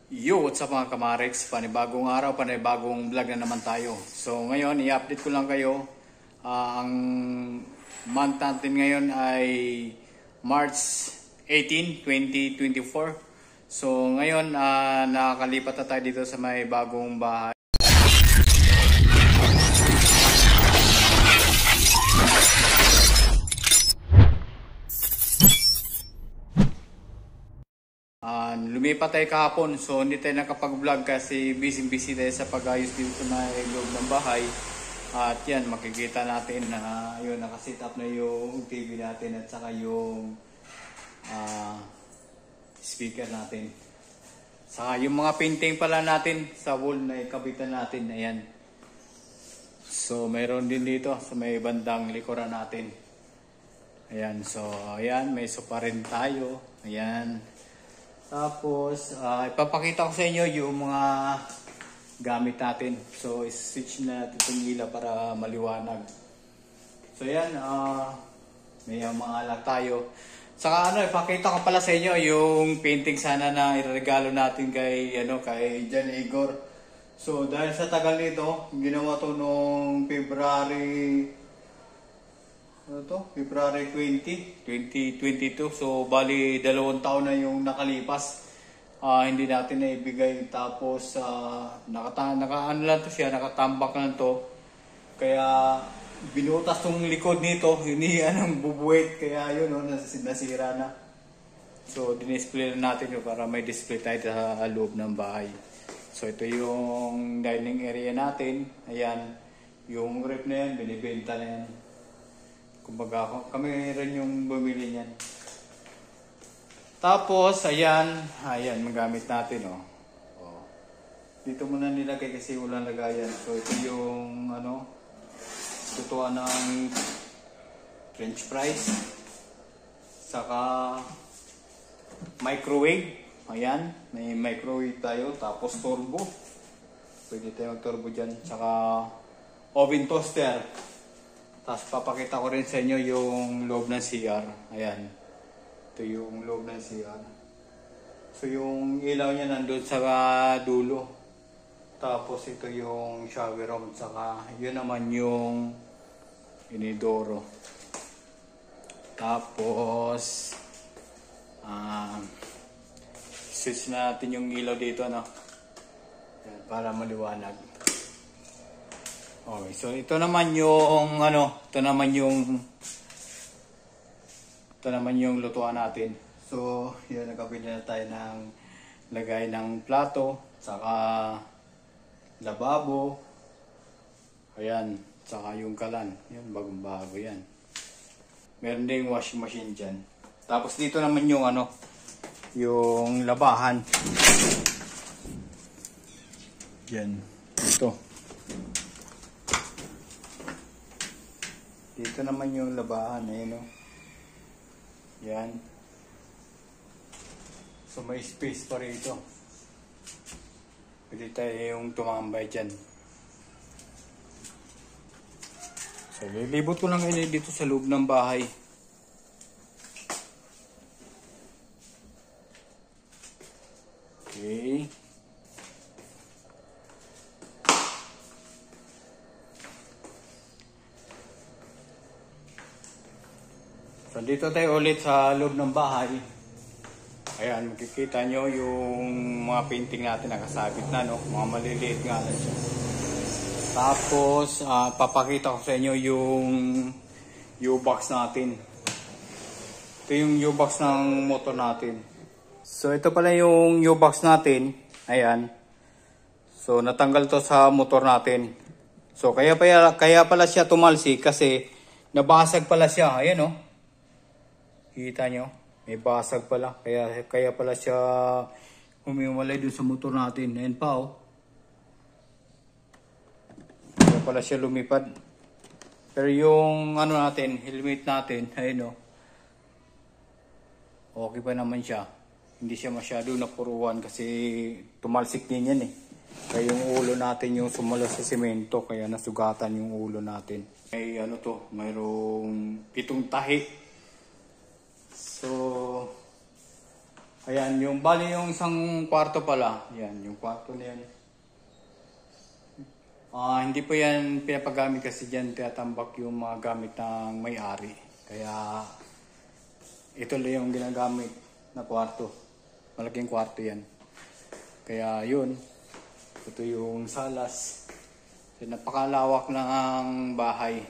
Yo, what's up mga Kamarex? Panibagong araw, panibagong vlog na naman tayo. So ngayon, i-update ko lang kayo. Ang month natin ngayon ay March 18, 2024. So ngayon, nakakalipat na tayo dito sa may bagong bahay. Lumipat tayo kahapon, so hindi tayo nakapag-vlog kasi busy tayo sa pag-ayos dito sa loob ng bahay. At yan, makikita natin na yun, nakasit up na yung TV natin at saka yung speaker natin. Saka yung mga painting pala natin sa wall na ikabitan natin, ayan. So mayroon din dito sa may bandang likuran natin. Ayan, so ayan, may sofa rin tayo, ayan. Tapos, ipapakita ko sa inyo yung mga gamit natin. So, switch na natin itong ilaw para maliwanag. So, yan. May mga alak tayo. Saka, ipakita ko pala sa inyo yung painting sana na iregalo natin kay John Igor. So, dahil sa tagal nito, ginawa to nung February 20, 2022. So, bali 2 taon na yung nakalipas. Hindi natin naibigay. Tapos, naka-ano lang to siya, nakatambak lang to. Kaya, binutas tong likod nito. Hindi anong bubuwit. Kaya yun, nasira na. So, dinisplay na natin yun para may display tayo sa loob ng bahay. So, ito yung dining area natin. Ayan. Yung rep na yan, binibenta na yan. Kumbaga, kami rin yung bumili niyan. Tapos, ayan, magamit natin, Dito muna nilagay kasi walang lagayan. So, ito yung, tutuan ng French fries. Saka, microwave. Ayan, may microwave tayo. Tapos, turbo. Pwede tayong turbo dyan. Saka, oven toaster. Tapos papakita ko rin sa inyo yung loob ng CR. Ayan. Ito yung loob ng CR. So yung ilaw niya nandun sa dulo. Tapos ito yung shower room. Saka yun naman yung inidoro. Tapos switch na natin yung ilaw dito, Ayan, para maliwanag. Okay, so ito naman yung lutuan natin. So, yun, nagkabili na tayo ng lagay ng plato, saka lababo. Ayan, saka yung kalan. Yan, bagong-bago yan. Meron din washing machine dyan. Tapos dito naman yung yung labahan. Yan, ito. Dito naman yung labahan, Yan. So may space pa rito. Pwede tayo yung tumambay dyan. So lilibot ko lang dito sa loob ng bahay. Okay. So dito tayo ulit sa loob ng bahay. Ayan, makikita nyo yung mga painting natin nakasabit na, mga maliliit nga lang siya. Tapos, papakita ko sa inyo yung U-box natin. Ito yung U-box ng motor natin. So ito pala yung U-box natin. Ayan. So natanggal to sa motor natin. So kaya pala siya tumalsik kasi nabasag pala siya. Ayan, kita nyo, may basag pala. Kaya pala siya humiwalay dun sa motor natin. Ayan pa, Kaya pala siya lumipad. Pero yung natin, helmet natin, ayun, okay pa naman siya. Hindi siya masyado napuruan kasi tumalsik din yan, Kaya yung ulo natin yung sumalo sa semento, kaya nasugatan yung ulo natin. May mayroong 7 tahi. So, Ayan, yung bali yung isang kwarto pala. Yan, yung kwarto na yan. Hindi po yan pinapagamit kasi dyan tinatambak yung mga gamit ng may-ari. Kaya ito lang yung ginagamit na kwarto. Malaking kwarto yan. Kaya yun, ito yung salas. So, napakalawak na ang bahay.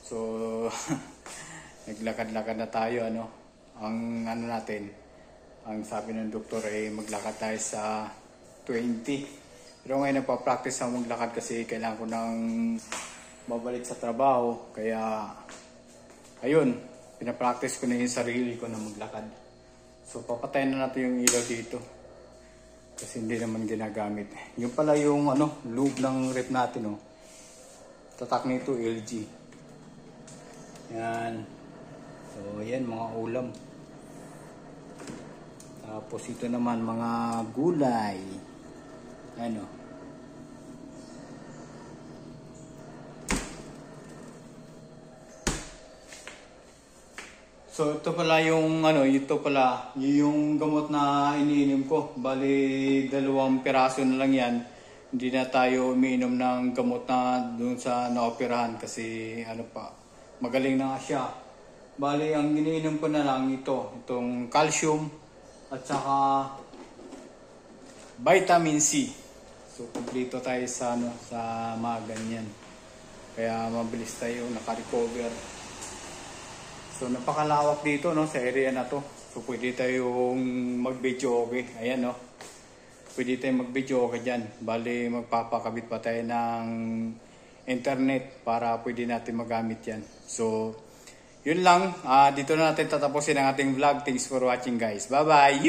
So, naglakad-lakad na tayo. Ang natin, ang sabi ng doktor ay maglakad tayo sa 20. Pero ngayon nagpa-practice ako maglakad kasi kailangan ko nang mabalik sa trabaho. Kaya, ayun, pinapractice ko na yung sarili ko na maglakad. So, papatayin na natin yung ilaw dito. Kasi hindi naman ginagamit. Yung pala yung loob ng rep natin. Tatak nito LG. Yan. So, yan mga ulam. Tapos ito naman mga gulay. So ito pala yung yung gamot na iniinom ko. Bali 2 piraso na lang yan. Hindi na tayo umiinom ng gamot na dun sa naoperahan kasi magaling na nga siya. Bali ang iniinom ko na lang itong calcium at saka vitamin C. So kumpleto tayo sa mga ganyan. Kaya mabilis tayo naka-recover. So napakalawak dito sa area na to. So pwede tayong mag-video okay. Ayan Pwede tayong mag-video okay diyan. Bali magpapakabit pa tayo ng internet para pwede natin magamit 'yan. So yun lang. Dito na natin tatapusin ang ating vlog. Thanks for watching guys. Bye-bye.